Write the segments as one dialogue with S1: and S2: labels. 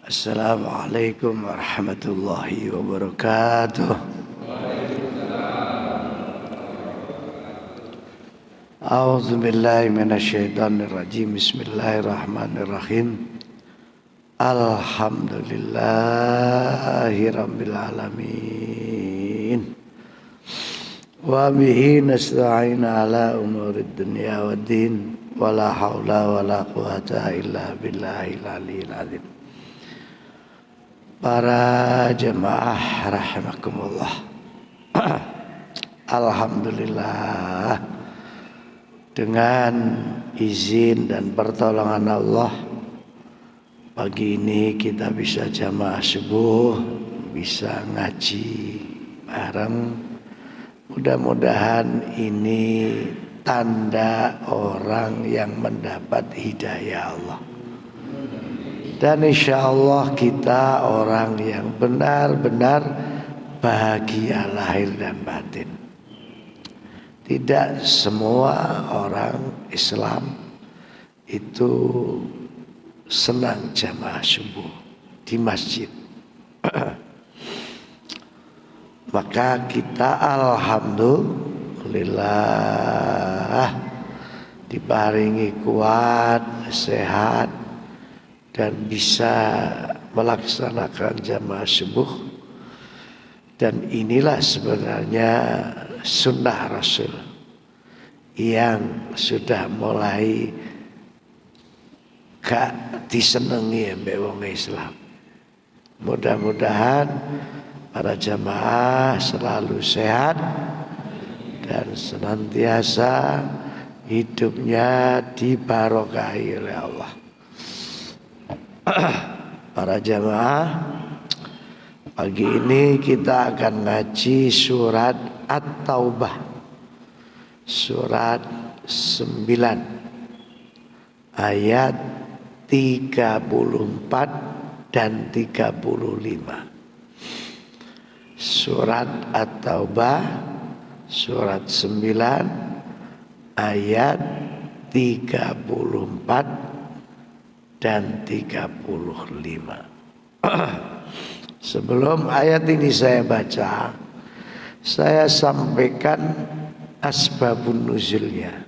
S1: Assalamualaikum warahmatullahi wabarakatuh. A'udzu billahi minasyaitonir rajim. Bismillahirrahmanirrahim. Alhamdulillahi rabbil alamin. Wa bihi nasta'in ala umurid dunya waddin. Wala haula wala quwata illa billahil aliyyil azim. Para jemaah rahimakumullah. Alhamdulillah, dengan izin dan pertolongan Allah, pagi ini kita bisa jamaah subuh, bisa ngaji bareng. Mudah-mudahan ini tanda orang yang mendapat hidayah Allah. Dan insya Allah kita orang yang benar-benar bahagia lahir dan batin. Tidak semua orang Islam itu senang jamaah subuh di masjid. Maka kita alhamdulillah diparingi kuat, sehat, dan bisa melaksanakan jamaah subuh. Dan inilah sebenarnya sunnah Rasul yang sudah mulai gak disenangi mbek wong Islam. Mudah-mudahan para jamaah selalu sehat dan senantiasa hidupnya dibarokahi oleh Allah. Para jamaah, pagi ini kita akan ngaji surat At-Taubah, surat 9 ayat 34 dan 35. Surat At-Taubah, surat 9 ayat 34 dan 35. Sebelum ayat ini saya baca, saya sampaikan asbabun nuzulnya.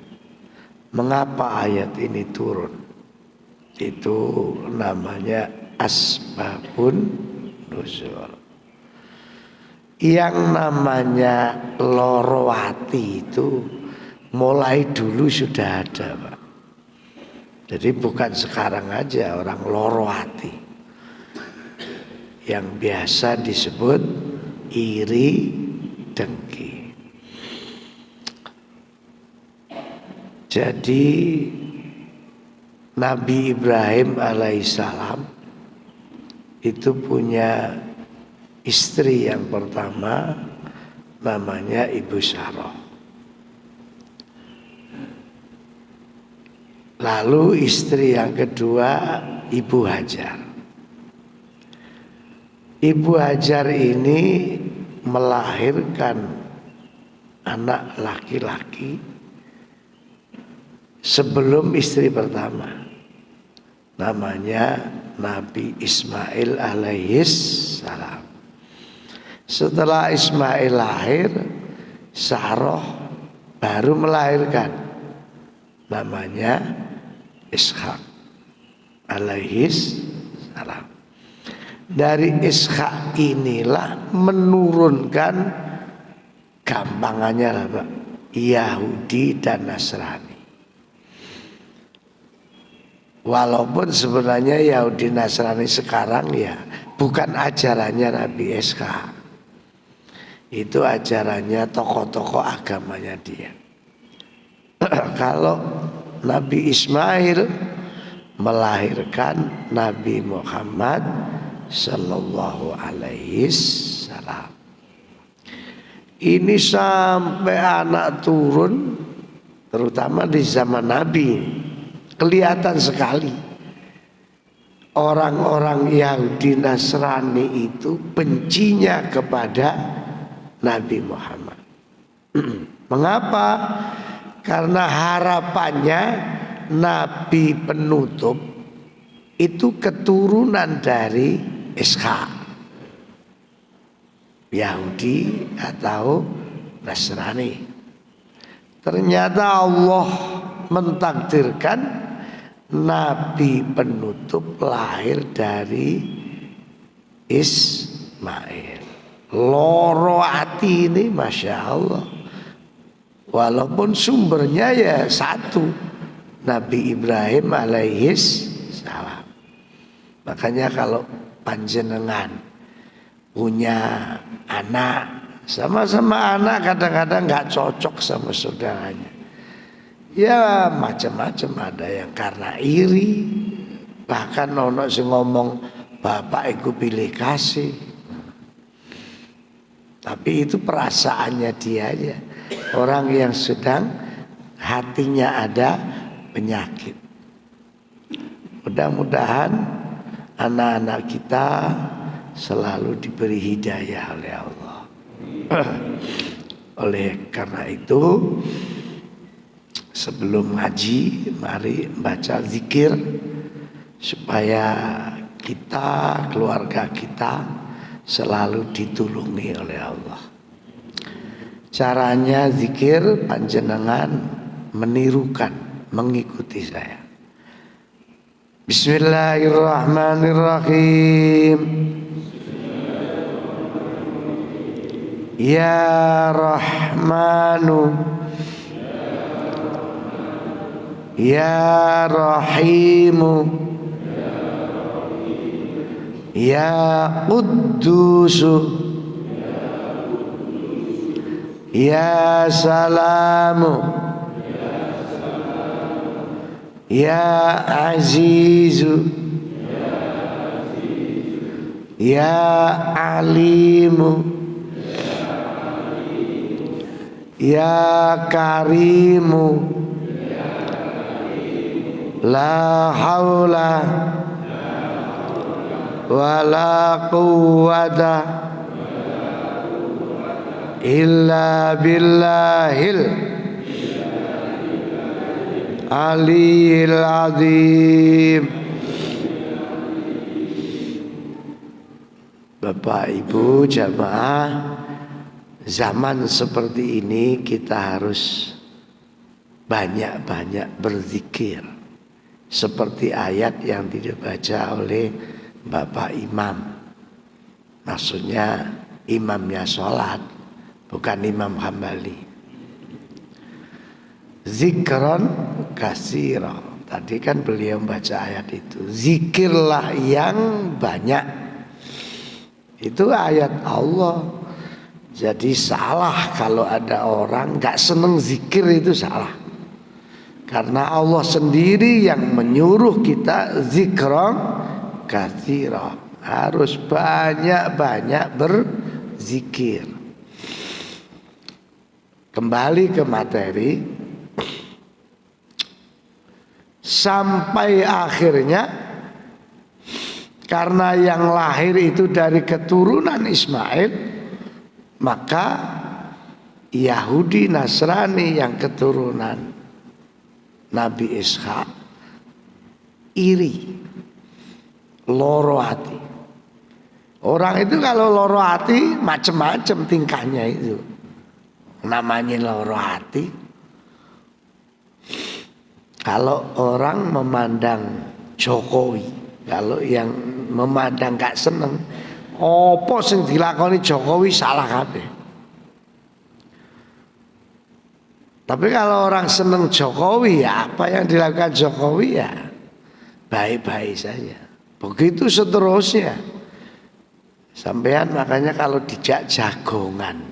S1: Mengapa ayat ini turun? Itu namanya asbabun nuzul. Yang namanya loro hati itu mulai dulu sudah ada, Pak. Jadi bukan sekarang aja orang loro hati, yang biasa disebut iri dengki. Jadi Nabi Ibrahim alaihissalam itu punya istri yang pertama namanya Ibu Sarah. Lalu istri yang kedua Ibu Hajar. Ibu Hajar ini melahirkan anak laki-laki sebelum istri pertama. Namanya Nabi Ismail alaihissalam. Setelah Ismail lahir, Sarah baru melahirkan namanya Ishak alaihissalam. Dari Ishak inilah menurunkan gampangannya lah, Pak, Yahudi dan Nasrani. Walaupun sebenarnya Yahudi Nasrani sekarang ya bukan ajarannya Nabi Ishak. Itu ajarannya tokoh-tokoh agamanya dia. Kalau Nabi Ismail melahirkan Nabi Muhammad sallallahu alaihi wasallam. Ini sampai anak turun, terutama di zaman Nabi, kelihatan sekali orang-orang Yahudi Nasrani itu bencinya kepada Nabi Muhammad. Mengapa? Karena harapannya Nabi penutup itu keturunan dari Ishak, Yahudi atau Nasrani. Ternyata Allah mentakdirkan Nabi penutup lahir dari Ismail. Loro ati ini Masya Allah. Walaupun sumbernya ya satu, Nabi Ibrahim alaihis salam. Makanya kalau panjenengan punya anak, sama-sama anak kadang-kadang gak cocok sama saudaranya. Ya macam-macam, ada yang karena iri, bahkan ono sing ngomong bapak iku pilih kasih. Tapi itu perasaannya dia aja. Orang yang sedang hatinya ada penyakit. Mudah-mudahan anak-anak kita selalu diberi hidayah oleh Allah. Oleh karena itu, sebelum ngaji mari baca zikir supaya kita, keluarga kita selalu ditulungi oleh Allah. Caranya zikir panjenengan menirukan, mengikuti saya. Bismillahirrahmanirrahim. Ya Rahmanu Ya Rahimu Ya Quddusu Ya Salamu Ya Azizu Ya Alimu Ya Karimu La haula wa la quwwata illa billahil aliyil azim. Bapak Ibu jamaah, zaman seperti ini kita harus banyak-banyak berzikir, seperti ayat yang dibaca oleh Bapak Imam. Maksudnya imamnya sholat, bukan Imam Hambali. Zikron kasira. Tadi kan beliau baca ayat itu. Zikirlah yang banyak. Itu ayat Allah. Jadi salah kalau ada orang gak seneng zikir, itu salah. Karena Allah sendiri yang menyuruh kita zikron katsira, harus banyak-banyak berzikir. Kembali ke materi, sampai akhirnya karena yang lahir itu dari keturunan Ismail, maka Yahudi Nasrani yang keturunan Nabi Ishak iri, loro hati. Orang itu kalau loro hati macam-macam tingkahnya itu. Namanya loro hati. Kalau orang memandang Jokowi, kalau yang memandang gak seneng, apa sing dilakoni Jokowi salah kabeh. Tapi kalau orang seneng Jokowi, ya apa yang dilakukan Jokowi ya baik-baik saja. Begitu seterusnya. Sampean makanya kalau dijak jagongan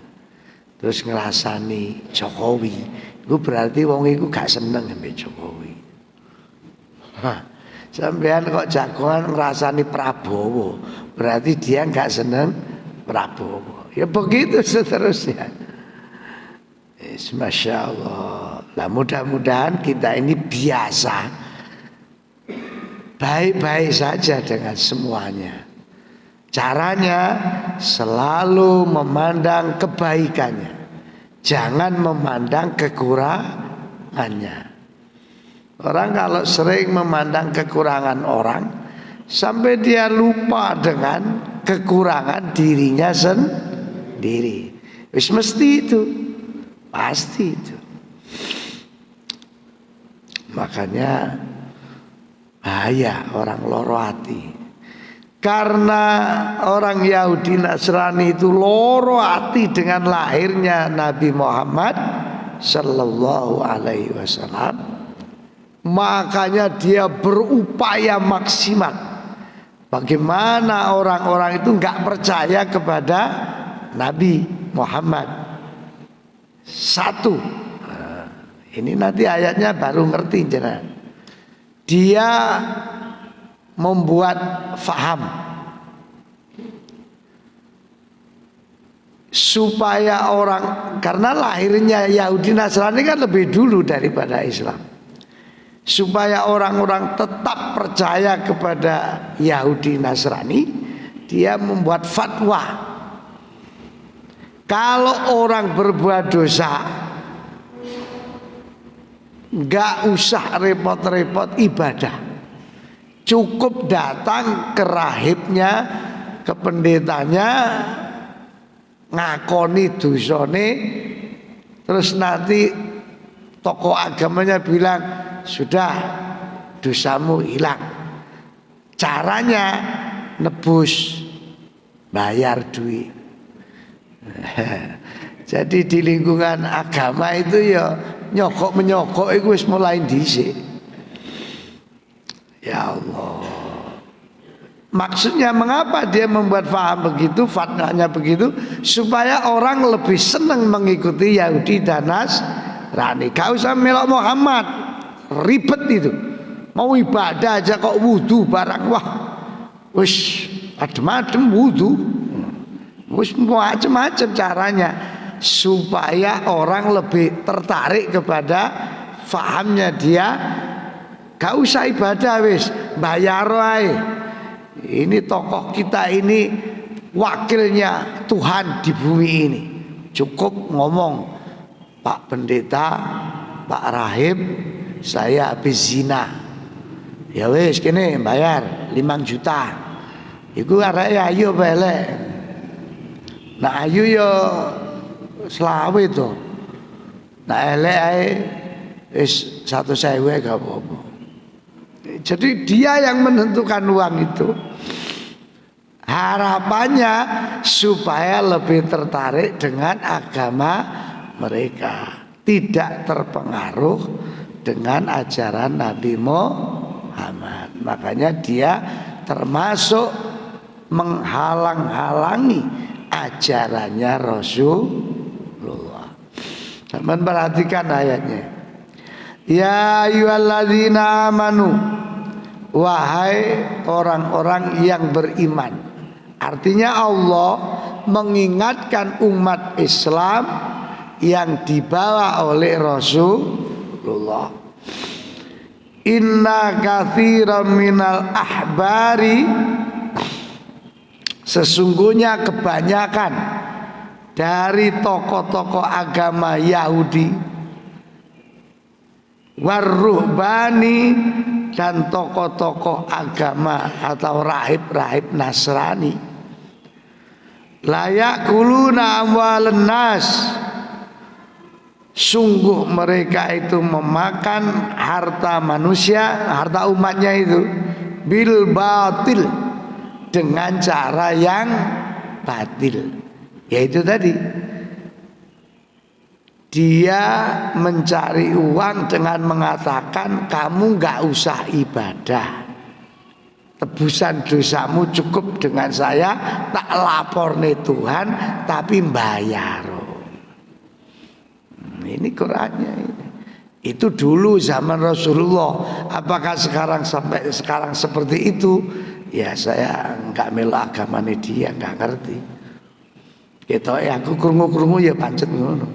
S1: terus ngerasani Jokowi, itu berarti wong iku gak seneng ambek Jokowi. Sampean kok jagongan ngerasani Prabowo, berarti dia gak seneng Prabowo. Ya begitu seterusnya. Masya Allah. Nah, mudah-mudahan kita ini biasa baik-baik saja dengan semuanya. Caranya selalu memandang kebaikannya, jangan memandang kekurangannya. Orang kalau sering memandang kekurangan orang, sampai dia lupa dengan kekurangan dirinya sendiri. Wis mesti itu, pasti itu. Makanya bahaya orang loro hati. Karena orang Yahudi Nasrani itu loro hati dengan lahirnya Nabi Muhammad Sallallahu Alaihi Wasallam, makanya dia berupaya maksimal. Bagaimana orang-orang itu nggak percaya kepada Nabi Muhammad. Satu, ini nanti ayatnya baru ngerti jenengan. Dia membuat faham supaya orang, karena lahirnya Yahudi Nasrani kan lebih dulu daripada Islam, supaya orang-orang tetap percaya kepada Yahudi Nasrani, dia membuat fatwa. Kalau orang berbuat dosa, nggak usah repot-repot ibadah, cukup datang ke rahibnya, ke pendetanya, ngakoni dosane, terus nanti tokoh agamanya bilang sudah dosamu hilang. Caranya nebus, bayar duit. Jadi di lingkungan agama itu ya nyokok menyokok itu wis mulai dhisik. Ya Allah. Maksudnya mengapa dia membuat faham begitu, fatwanya begitu, supaya orang lebih senang mengikuti Yahudi dan Nasrani. Gak usah melok Muhammad, ribet itu. Mau ibadah aja kok wudu barang, wah, wis adem-adem wudu, wis macam-macam caranya supaya orang lebih tertarik kepada fahamnya dia. Gak usah ibadah wis, bayar wae. Ini tokoh kita ini wakilnya Tuhan di bumi ini. Cukup ngomong, Pak Pendeta, Pak Rahib, saya habis zina. Ya wis kene bayar 5 juta. Iku areke ayu apa elek? Nah ayu yo selawe to. Nah elek ae wis 100.000 gak apa-apa. Jadi dia yang menentukan uang itu. Harapannya supaya lebih tertarik dengan agama mereka, tidak terpengaruh dengan ajaran Nabi Muhammad. Makanya dia termasuk menghalang-halangi ajarannya Rasulullah. Teman perhatikan ayatnya. Ya ayyuhalladzina amanu, wahai orang-orang yang beriman. Artinya Allah mengingatkan umat Islam yang dibawa oleh Rasulullah. Inna katsiran minal ahbari, sesungguhnya kebanyakan dari tokoh-tokoh agama Yahudi, warruhbani, dan tokoh-tokoh agama atau rahib-rahib Nasrani, layak kuluna amwalen nas, sungguh mereka itu memakan harta manusia, harta umatnya itu bil batil, dengan cara yang batil. Yaitu tadi, dia mencari uang dengan mengatakan kamu gak usah ibadah, tebusan dosamu cukup dengan saya tak lapor nih Tuhan, tapi bayar. Ini Qurannya ini. Itu dulu zaman Rasulullah. Apakah sekarang sampai sekarang seperti itu? Ya saya nggak melok agamanya dia, nggak ngerti. Gitu ya, aku krungu-krungu ya pancet ngono.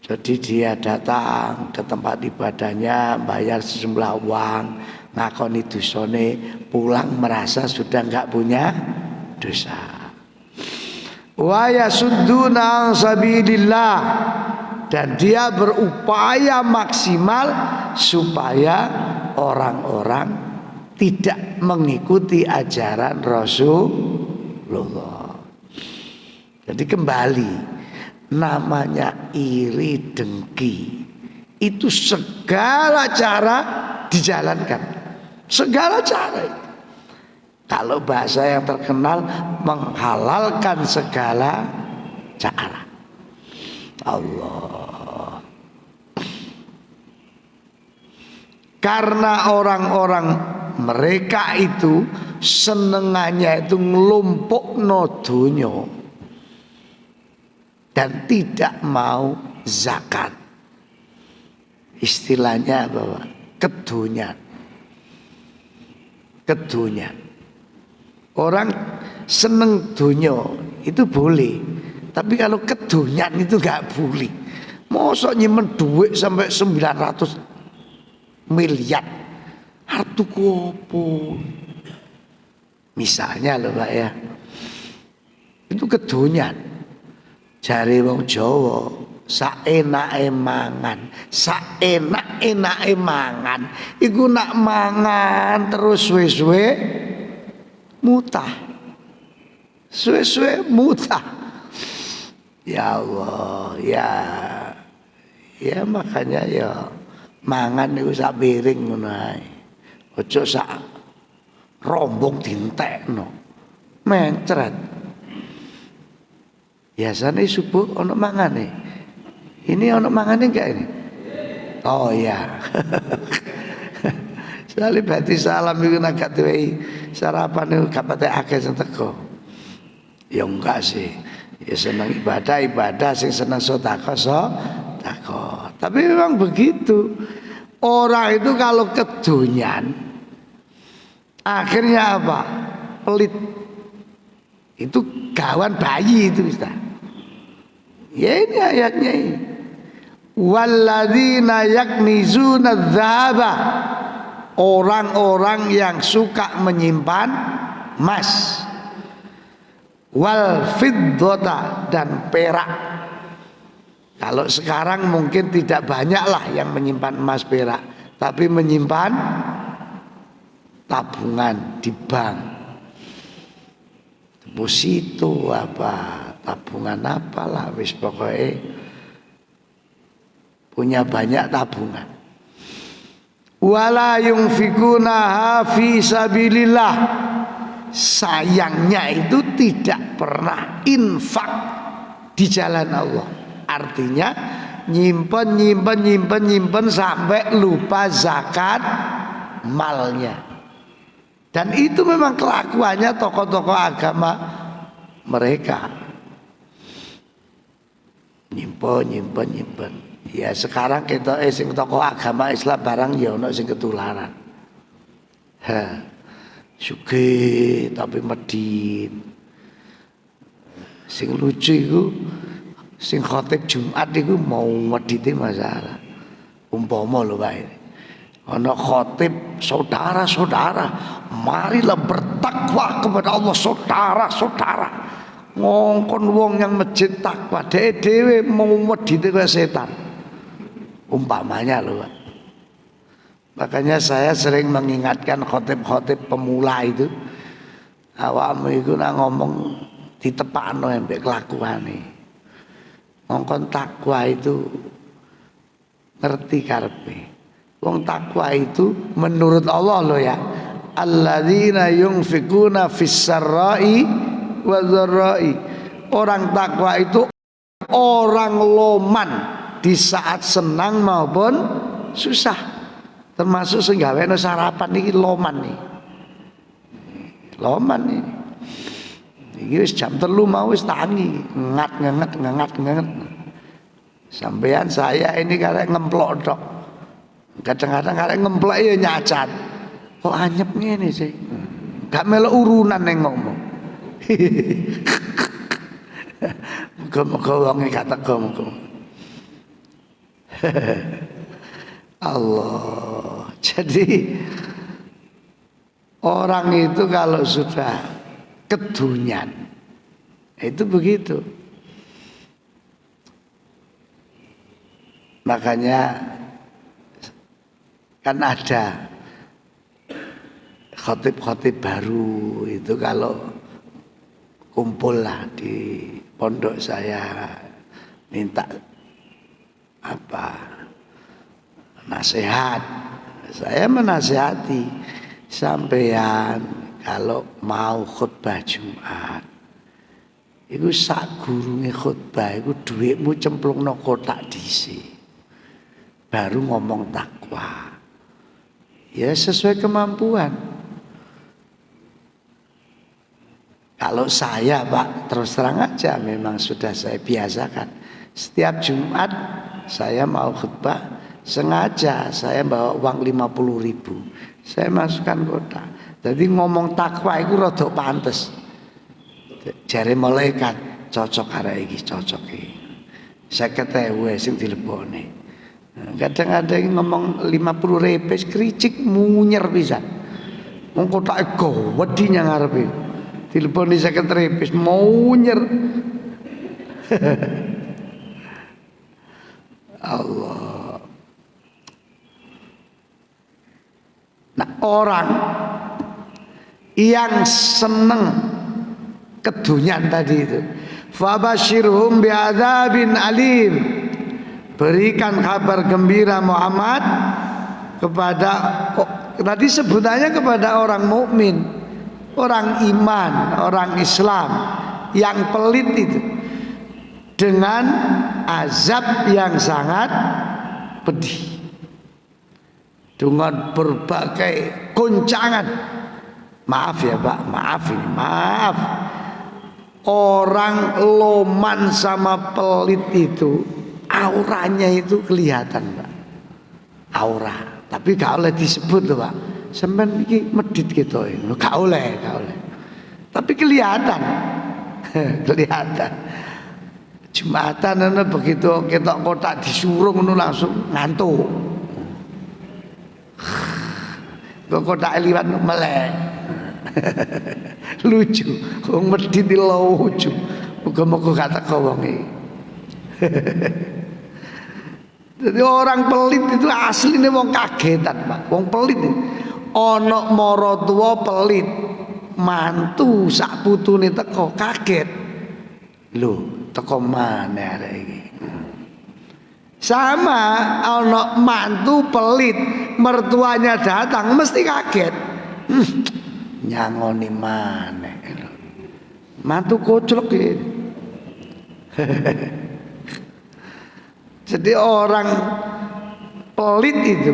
S1: Jadi dia datang ke tempat ibadahnya, bayar sejumlah uang, ngakoni dosane, pulang merasa sudah nggak punya dosa. Wa yasudduna sabilillah, dan dia berupaya maksimal supaya orang-orang tidak mengikuti ajaran Rasulullah. Jadi kembali, namanya iri dengki itu segala cara dijalankan, segala cara itu. Kalau bahasa yang terkenal, menghalalkan segala cara. Allah. Karena orang-orang mereka itu senengannya itu nglumpukno donya dan tidak mau zakat. Istilahnya apa, Pak? Kedonyan. Kedonyan. Orang seneng donya itu boleh, tapi kalau kedonyan itu gak boleh. Mosok nyimpen duit sampai 900 miliar. Artu kopo. Misalnya loh Pak ya, itu kedonyan. Jare wong Jawa, saenake mangan, saenak-enake mangan. Iku nak mangan terus suwe-suwe mutah. Suwe-suwe mutah. Ya Allah, ya makanya ya mangan niku sak piring ngono ae. Aja sak rombong dientekno. Mencret. Biasanya subuh ono mangane. Ini ono mangane enggak ini? Oh ya. Sekali berarti salam iku nek gak duwe sarapan niku gak pate akeh sing teko. Ya enggak sih. Ya senang ibadah, sing senang sedekah sedekah. Tapi memang begitu. Orang itu kalau kedonyan akhirnya apa? Pelit. Itu gawan bayi itu Ustaz. Ya ini ayatnya ini. Walladzina yaknizuna dzahaba. Orang-orang yang suka menyimpan emas, wal fiddata, dan perak. Kalau sekarang mungkin tidak banyaklah yang menyimpan emas perak, tapi menyimpan tabungan di bank, deposito apa, tabungan apalah, wis pokoknya punya banyak tabungan. Wala yunfikunaha fi sabilillah. Sayangnya itu tidak pernah infak di jalan Allah. Artinya nyimpen sampai lupa zakat malnya. Dan itu memang kelakuannya tokoh-tokoh agama mereka. Nyimpen. Ya sekarang kita sing tokoh agama Islam barang ya ono sing ketularan. Sugih tapi medit. Sing lucu iku sing khotib Jumat iku mau medite masalah. Umpama lho Pak. Ana khotib, saudara-saudara, marilah bertakwa kepada Allah, saudara-saudara. Ngongkon wong yang masjid takwa, dhewe mau medite kaya setan. Umpamanya loh Pak. Makanya saya sering mengingatkan khotib-khotib pemula itu, awakmu itu nak ngomong ditepakno mbek kelakuane. Ngongkon takwa itu ngerti karepe. Wong takwa itu menurut Allah loh ya, alladzina yunfikuna fis sarra'i wadh-dharra'i. Orang takwa itu orang loman di saat senang maupun susah. Termasuk sing gawene sarapan iki loman nih. Loman nih. Iki wis jam 3 mau wis tangi, ngengat. Sampean saya ini karek ngemplok tok. Kadang-kadang karek ngemplok ya nyacat. Kok anyep ngene sih? Gak melok urunan ning ngomong. Muga-muga wonge gak teko muga. Allah. Jadi orang itu kalau sudah kedunyan itu begitu. Makanya kan ada khotib-khotib baru itu kalau kumpul lah di pondok saya minta nasihat, saya menasihati sampeyan kalau mau khutbah Jumat iku sak gurunge khutbah iku dhuwitmu cemplungno kotak dhisik baru ngomong takwa ya sesuai kemampuan. Kalau saya Pak terus terang aja memang sudah saya biasakan setiap Jumat saya mau khutbah sengaja saya bawa uang 50.000 saya masukkan kotak. Jadi ngomong takwa itu rada pantes. Jare malaikat cocok arek iki cocok iki. 50.000 sing dilebokne. Kadang-kadang ngomong 50.000 wis kricik munyer pisan. Wong kotake gawedi nang ngarepe. Dilebokne 50.000 munyer. Allah. Nah, orang yang seneng kedunyan tadi itu, fabashirhum bi'adzabin alim, berikan kabar gembira Muhammad kepada tadi sebutannya kepada orang mukmin, orang iman, orang Islam yang pelit itu dengan azab yang sangat pedih, dengan berbagai goncangan. Maaf ya Pak, maaf. Orang loman sama pelit itu auranya itu kelihatan Pak, aura. Tapi gak oleh disebut loh Pak. Sampeyan iki medit gitu, gak oleh. Tapi kelihatan, kelihatan. Jumatan ana begitu ketok kotak disurung ngono langsung ngantuk. Kotak liwat melek. Lucu, wong medit lucu. Muga-muga gak teko wong iki. Jadi orang pelit itu aslinya wong kagetan, Pak. Wong pelit. Ana maratuwa pelit, mantu sak putune teko kaget. Lho, teko maneh arek iki. Sama ana mantu pelit, mertuanya datang mesti kaget. Nyangoni maneh. Mantu koclok iki. Jadi orang pelit itu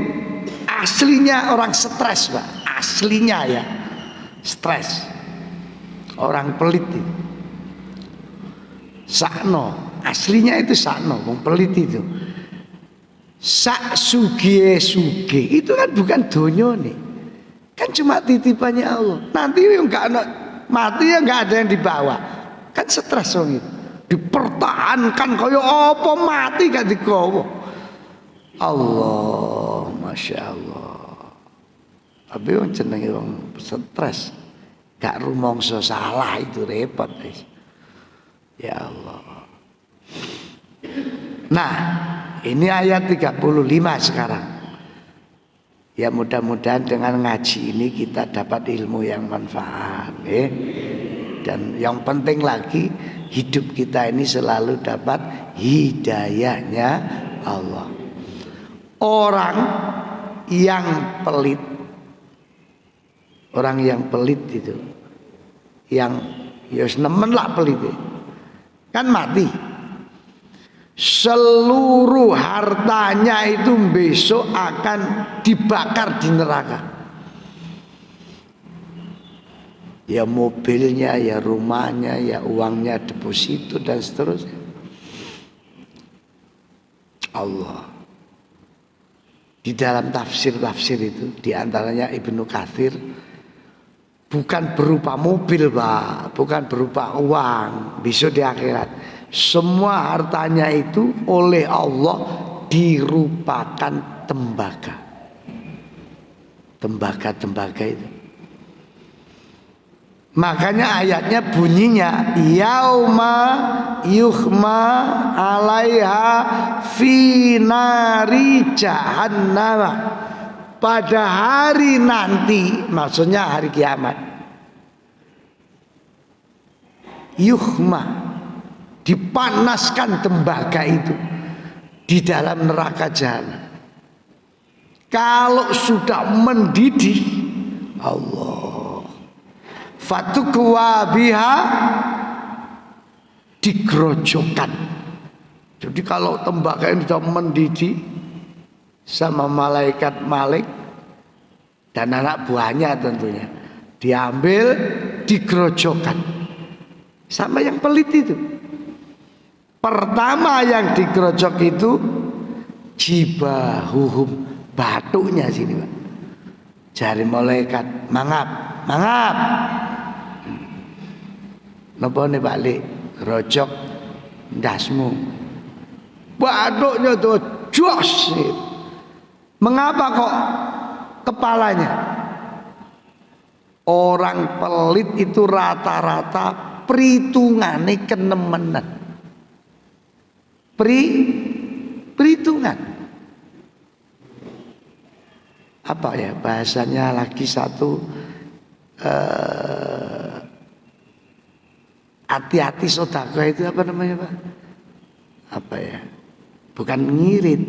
S1: aslinya orang stres Pak. Aslinya ya stres. Orang pelit itu sakno, aslinya itu sakno, wong pelit itu. Sak sugie itu kan bukan donyone. Kan cuma titipannya Allah. Nanti yang enggak mati ya enggak ada yang dibawa. Kan stres wong itu. Dipertahankan kaya apa mati gak digawa. Allah, Masya Allah. Tapi wong jenenge wong stres, gak rumangsa salah itu repot guys. Ya Allah. Nah, ini ayat 35 sekarang. Ya mudah-mudahan dengan ngaji ini kita dapat ilmu yang manfaat, Dan yang penting lagi hidup kita ini selalu dapat hidayahnya Allah. Orang yang pelit, orang yang pelit itu, yang ya nemen lah pelit itu, kan mati. Seluruh hartanya itu besok akan dibakar di neraka. Ya mobilnya, ya rumahnya, ya uangnya, deposito dan seterusnya. Allah. Di dalam tafsir-tafsir itu, di antaranya Ibnu Katsir, bukan berupa mobil Pak, bukan berupa uang, besok di akhirat. Semua hartanya itu oleh Allah dirupakan tembaga. Tembaga itu. Makanya ayatnya bunyinya yauma yuhma alaiha fi nari jahannam. pada hari nanti, maksudnya hari kiamat, yuhma, dipanaskan tembaga itu di dalam neraka jahanam. Kalau sudah mendidih, Allah, fatukwa biha, digerojokan. Jadi kalau tembaga ini sudah mendidih sama malaikat Malik dan anak buahnya tentunya, diambil, digerojokkan sama yang pelit itu. Pertama yang digerojok itu jibahuhum, batuknya sini Pak. Jari malaikat, mangap, mangap. Napa nih balik gerojok ndasmu. Batuknya tuh jos. Mengapa kok kepalanya? Orang pelit itu rata-rata perhitungane kenemenan. Perhitungan. Apa ya bahasanya lagi satu, hati-hati sedekah itu apa namanya Pak? Apa ya? Bukan ngirit.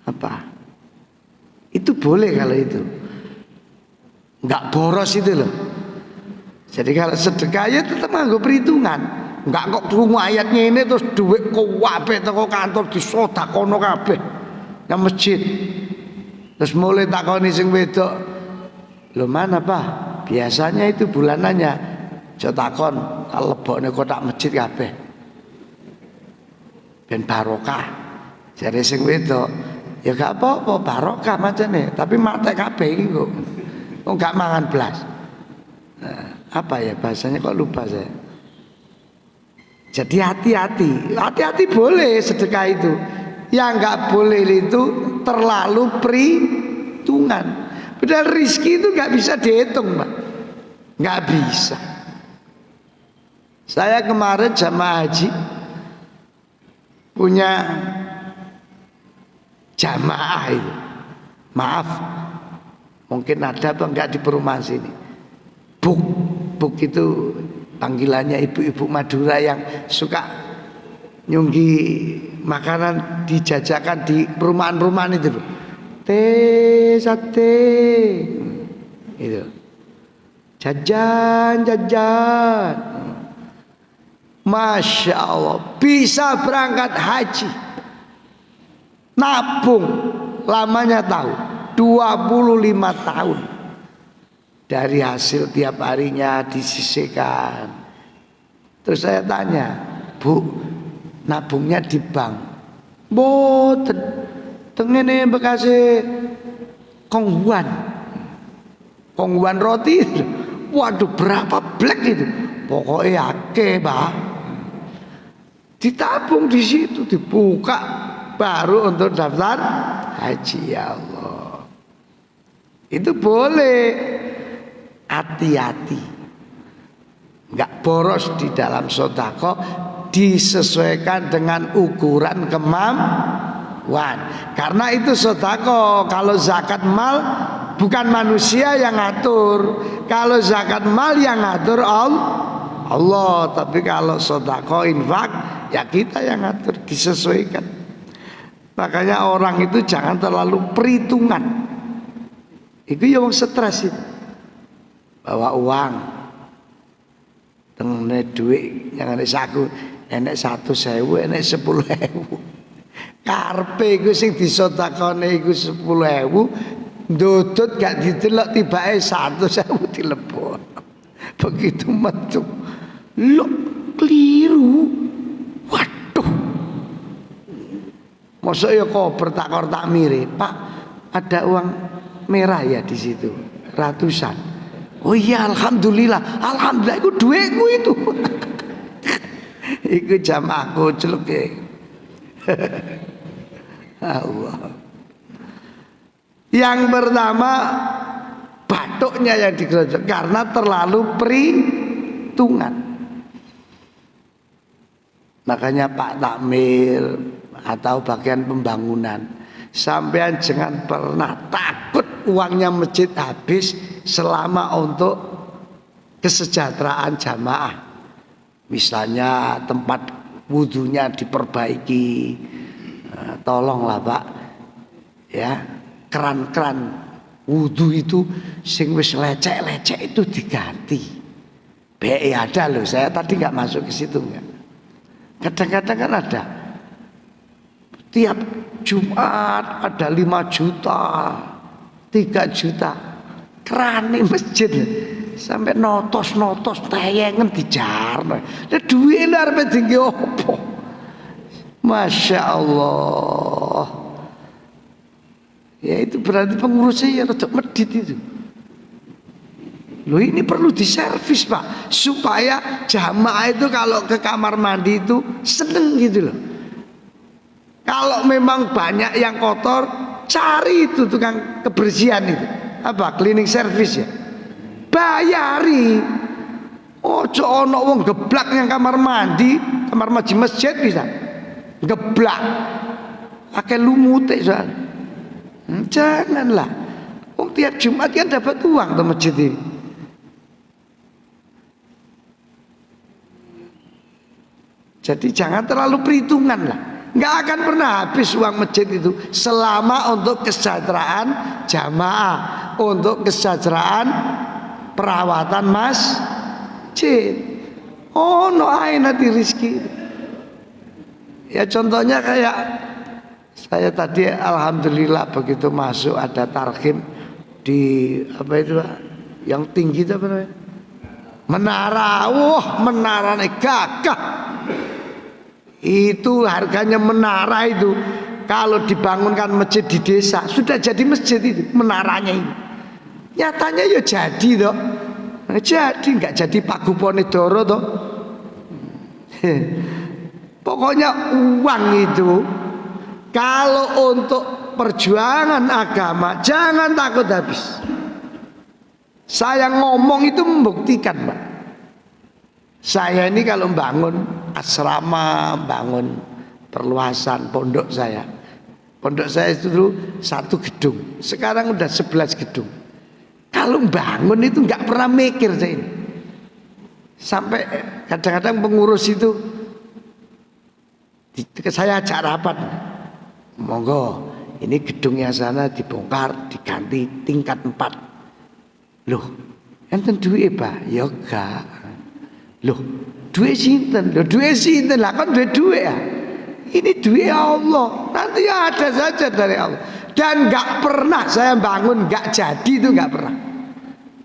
S1: Apa? Itu boleh kalau itu. Enggak boros itu loh. Jadi kalau sedekah ya tetap nganggo perhitungan. Enggak kok krungu ayatnya ini terus duit kabeh teko kantor disedekahno kabeh nang masjid. Terus mulai takoni sing wedok, "Lho mana Pak? Biasanya itu bulanannya." Aja takon, lebokne kotak masjid kabeh. Ben barokah. Jare sing wedok, ya gak apa-apa barokah macane, tapi mate kabeh iki kok. Kok gak mangan blas. Nah, apa ya bahasanya kok lupa saya. Jadi hati-hati boleh sedekah itu. Yang nggak boleh itu terlalu perhitungan. Padahal rizki itu nggak bisa dihitung, Pak. Nggak bisa. Saya kemarin jamaah haji punya jamaah itu. Maaf, mungkin ada apa enggak di perumahan sini. Buk itu panggilannya ibu-ibu Madura yang suka nyunggi makanan dijajakan di perumahan-perumahan itu loh. Teh sate itu, jajan. Masya Allah, bisa berangkat haji, nabung lamanya tahu 25 tahun. Dari hasil tiap harinya disisihkan. Terus saya tanya, "Bu, nabungnya di bank?" "Mboten. Tengene bekase kongguan roti." Waduh, berapa blek itu? Pokoknya akeh, Pak. Ditabung di situ, dibuka baru untuk daftar haji. Ya Allah. Itu boleh. Hati-hati, nggak boros di dalam sedekah, disesuaikan dengan ukuran kemampuan. Karena itu sedekah. Kalau zakat mal bukan manusia yang ngatur. Kalau zakat mal yang ngatur Allah. Tapi kalau sedekah infak ya kita yang ngatur, disesuaikan. Makanya orang itu jangan terlalu perhitungan. Itu yang stres itu. Bawa uang, tengene duit yang ada saku, enek 1.000, enek 10.000. Karpe iku sing disedekahne iku 10.000, ndodot gak didelok tibake 100.000 dilebok. Begitu metu, lho keliru. Waduh. Masa ya koper tak mirip, Pak, ada uang merah ya di situ, ratusan. Oh iya, alhamdulillah itu duitku itu. Iku jamaahku celuke. Allah. Yang pertama, batuknya yang digerojok karena terlalu perhitungan. Makanya Pak Takmir atau bagian pembangunan Sampean jangan pernah takut uangnya masjid habis selama untuk kesejahteraan jamaah. Misalnya tempat wudhunya diperbaiki, tolonglah Pak, ya, keran-keran wudhu itu sing wis lecek-lecek itu diganti. BE ada loh, saya tadi nggak masuk ke situ nggak. Kadang-kadang kan ada. Tiap Jumat ada 5 juta, 3 juta. Kerane masjid sampai notos-notos tayangan dijarno. Lah duwe lho arep dienggo opo? Masya Allah. Ya itu berarti pengurusnya ya rada medit itu. Loh ini perlu diservis Pak, supaya jamaah itu kalau ke kamar mandi itu seneng gitu loh. Kalau memang banyak yang kotor, cari itu tukang kebersihan itu. Apa? Cleaning service ya. Bayari. Ojo ono wong geblak yang kamar mandi masjid bisa. Geblak. Pakai lumute soal. Janganlah. Wong tiap Jumat kan dapat uang ke masjid ini. Jadi jangan terlalu perhitungan lah. Nggak akan pernah habis uang masjid itu selama untuk kesejahteraan jamaah, untuk kesejahteraan perawatan masjid. Oh no ae nanti rizki. Ya contohnya kayak saya tadi alhamdulillah begitu masuk ada tarhim di apa itu yang tinggi itu apa namanya? Menara. Wah, menaranya gagah. Itu harganya menara itu kalau dibangunkan masjid di desa sudah jadi masjid itu menaranya ini. Nyatanya ya jadi toh. Jadi nggak jadi Pagupone Doro toh. Pokoknya uang itu kalau untuk perjuangan agama jangan takut habis. Saya ngomong itu membuktikan Pak. Saya ini kalau bangun asrama, bangun perluasan pondok saya. Pondok saya itu dulu 1 gedung, sekarang udah 11 gedung. Kalau bangun itu nggak pernah mikir saya ini. Sampai kadang-kadang pengurus itu saya ajak rapat. Monggo, ini gedungnya sana dibongkar, diganti tingkat 4. Loh, enten duit Pak? Ya enggak. Loh, duit sinten? Loh, duit sinten lah kan duit ya. Ini duit Allah. Nanti ada saja dari Allah. Dan nggak pernah saya bangun nggak jadi itu nggak pernah.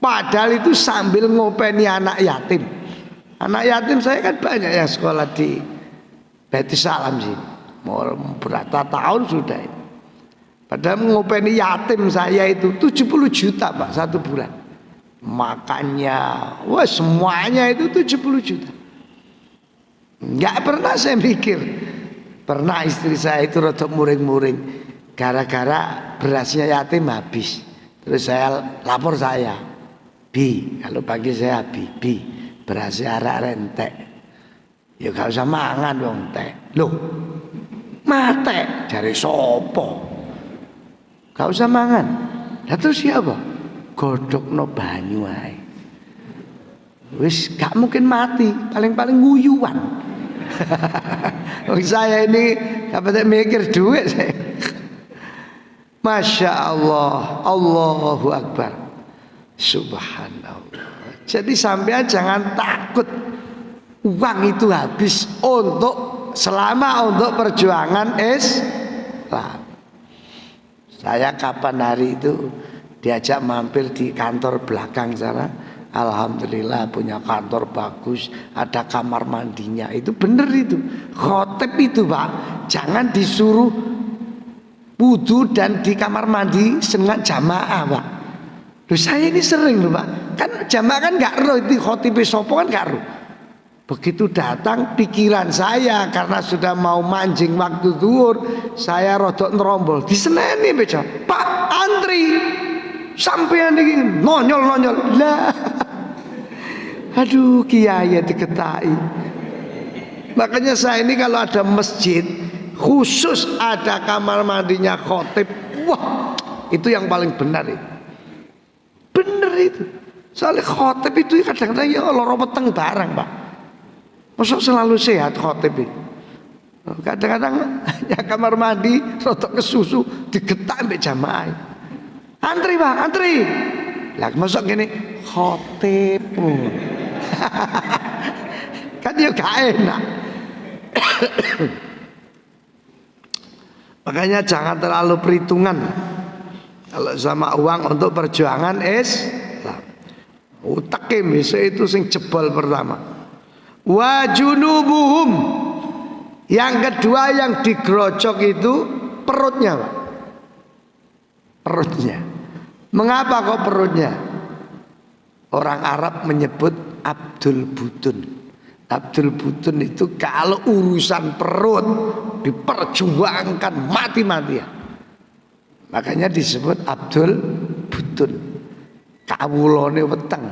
S1: Padahal itu sambil ngopeni anak yatim. Anak yatim saya kan banyak yang sekolah di Baitus Salam sih. Mau berapa tahun sudah. Padahal ngopeni yatim saya itu 70 juta Pak 1 bulan. Makannya, wah semuanya itu 70 juta. Nggak pernah saya mikir. Pernah istri saya itu rada muring-muring gara-gara berasnya yatim habis. Terus saya lapor saya, Bi, kalau pagi saya Bi, berasnya arek rentek. Ya gak usah mangan wong teh. Loh, mate dari sopo? Gak usah mangan. Lah terus siapa? Godhokno banyu ae. Wis gak mungkin mati, paling-paling nguyuan. Saya ini apa mikir duit saya. Masya Allah, Allahu Akbar. Subhanallah. Jadi sampean jangan takut uang itu habis selama untuk perjuangan Islam. Saya kapan hari itu diajak mampir di kantor belakang sana. Alhamdulillah punya kantor bagus, ada kamar mandinya. Itu bener itu. Khotib itu Pak, jangan disuruh wudu dan di kamar mandi dengan jamaah Pak. Loh saya ini sering loh Pak. Kan jamaah kan gak roh itu khotib sopo kan gak roh. Begitu datang pikiran saya karena sudah mau mancing waktu zuhur, saya rodok nerombol diseneni beca. Pak antri sampean iki nonyol lah. Aduh kiai diketai. Makanya saya ini kalau ada masjid khusus ada kamar mandinya khotib. Wah, itu yang paling benar itu. Bener itu. Soalnya khotib itu kadang-kadang ya loro weteng barang, Pak. Masuk selalu sehat khotib itu. Kadang-kadang ya kamar mandi rotok kesusu digetak mbek jamaah. Antri, Pak, antri. Lah masuk gini khotib. Kan ya gak enak. Makanya jangan terlalu perhitungan kalau sama uang untuk perjuangan Islam. Utake besok itu sing jebol pertama. Wa junubuhum. Yang kedua yang digerocok itu perutnya, Pak. Perutnya. Mengapa kok perutnya? Orang Arab menyebut Abdul Butun. Abdul Butun itu kalau urusan perut diperjuangkan mati-matian. Makanya disebut Abdul Butun. Kawulane weteng,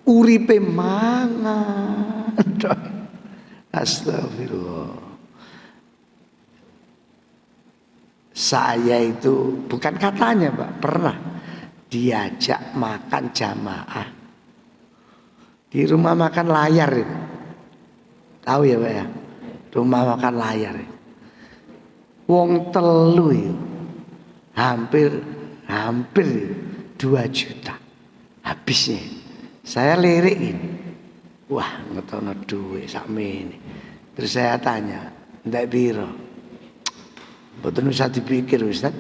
S1: uripe mangan. Astagfirullah. Saya itu bukan katanya, Pak, pernah diajak makan jamaah di rumah makan layar itu. Tahu ya, Pak ya? Rumah makan layar itu. Wong telu itu hampir 2 juta habisnya. Saya lirikin, wah ngetono duit sakmene. Terus saya tanya, ndak biro? Mboten usah dipikir, Ustaz.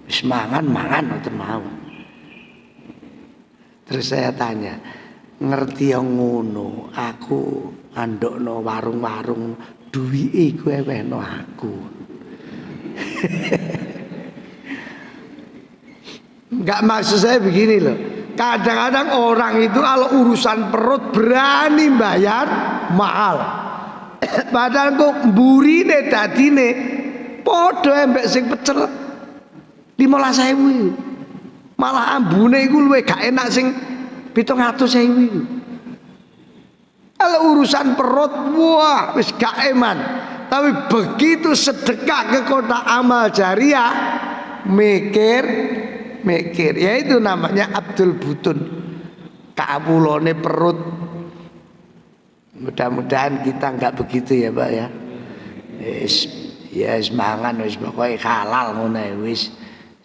S1: Wis mangan mboten mawon. Terus saya tanya, ngerti yang ngono, aku andokno warung-warung duwike kowe wehno aku. Enggak, maksud saya begini loh. Kadang-kadang orang itu kalau urusan perut berani bayar mahal. Padahal kok mburine dadine padha mbek sing pecel 15.000. Malah ambune iku luwih gak enak sing 700.000. Kalau urusan perut, wah wis gak eman. Tapi begitu sedekah ke kotak amal jariah, mikir. Ya itu namanya Abdul Butun. Kawulane perut. Mudah-mudahan kita enggak begitu ya, Pak ya. Wis mangan wis pokoke halal ngono wis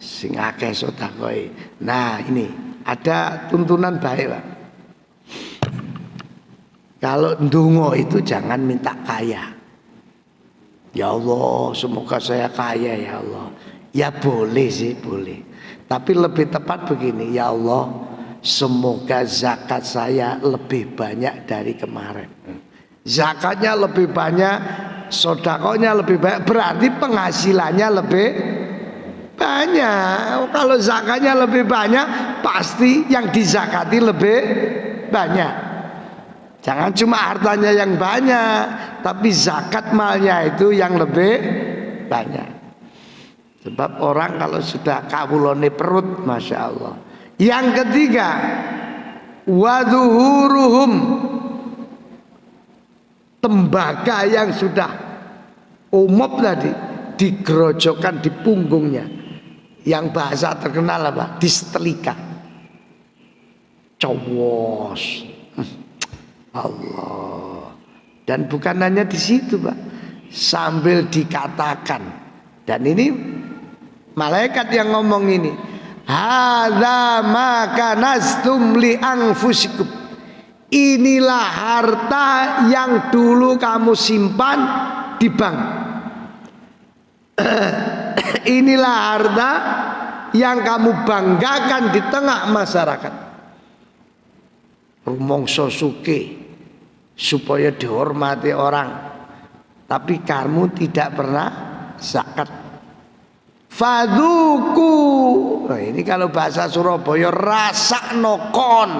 S1: sing akeh sedekahe. Nah, ini ada tuntunan baik, Pak. Kalau ndonga itu jangan minta kaya. Ya Allah, semoga saya kaya ya Allah. Ya boleh sih, boleh. Tapi lebih tepat begini, ya Allah, semoga zakat saya lebih banyak dari kemarin. Zakatnya lebih banyak, sedekahnya lebih banyak, berarti penghasilannya lebih banyak. Kalau zakatnya lebih banyak, pasti yang dizakati lebih banyak. Jangan cuma hartanya yang banyak, tapi zakat malnya itu yang lebih banyak. Sebab orang kalau sudah kawulane perut, Masya Allah. Yang ketiga, waduhuruhum, tembaga yang sudah umum tadi digerojokkan di punggungnya. Yang bahasa terkenal apa? Disetelika. Cowos. Allah. Dan bukan hanya di situ, Pak. Sambil dikatakan, dan ini malaikat yang ngomong ini, hadza ma kanastum li anfusikum. Inilah harta yang dulu kamu simpan di bank. Inilah harta yang kamu banggakan di tengah masyarakat. Rumongso suke supaya dihormati orang, tapi kamu tidak pernah zakat. Faduku, nah, ini kalau bahasa Surabaya rasa nokon.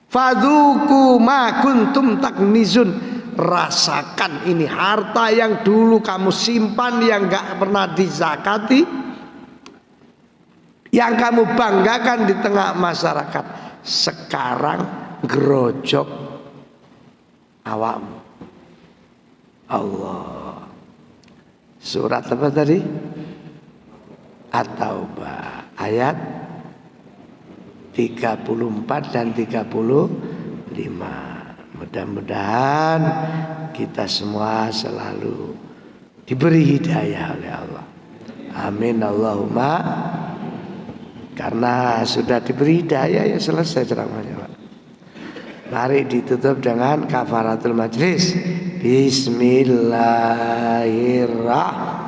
S1: Faduku ma kuntum taknizun, rasakan ini harta yang dulu kamu simpan yang gak pernah dizakati, yang kamu banggakan di tengah masyarakat, sekarang gerojok awam. Allah. Surat apa tadi? At-Taubah ayat 34 dan 35. Mudah-mudahan kita semua selalu diberi hidayah oleh Allah. Amin Allahumma. Karena sudah diberi hidayah ya selesai ceramahnya, Pak. Mari ditutup dengan kafaratul majlis. Bismillahirrahmanirrahim.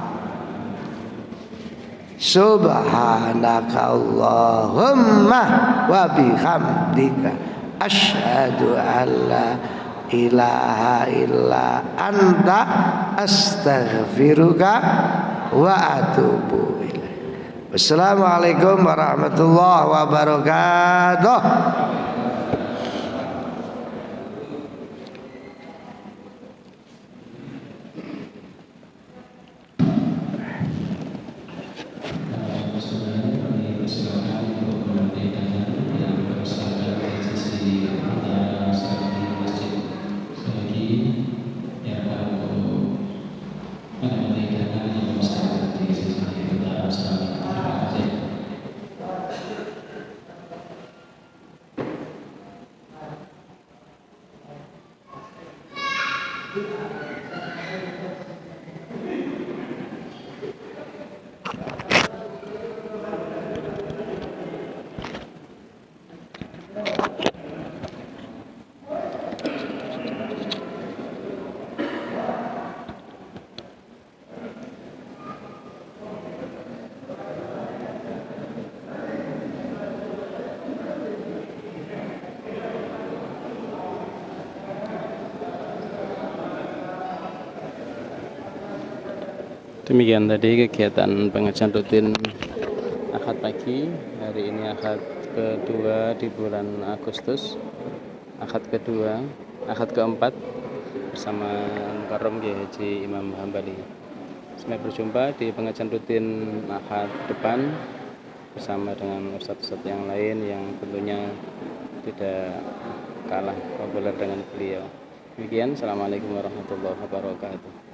S1: Subhanaka Allahumma wa bihamdika asyhadu an la ilaha illa anta astaghfiruka wa atubu ilaik. Wassalamualaikum warahmatullahi wabarakatuh.
S2: Demikian tadi kegiatan pengajian rutin Ahad pagi. Hari ini Ahad kedua di bulan Agustus, Ahad kedua, Ahad keempat bersama Mukarram Kiai Haji Imam Hambali. Sampai berjumpa di pengajian rutin Ahad depan bersama dengan ustadz-ustadz yang lain yang tentunya tidak kalah populer dengan beliau. Demikian, assalamualaikum warahmatullahi wabarakatuh.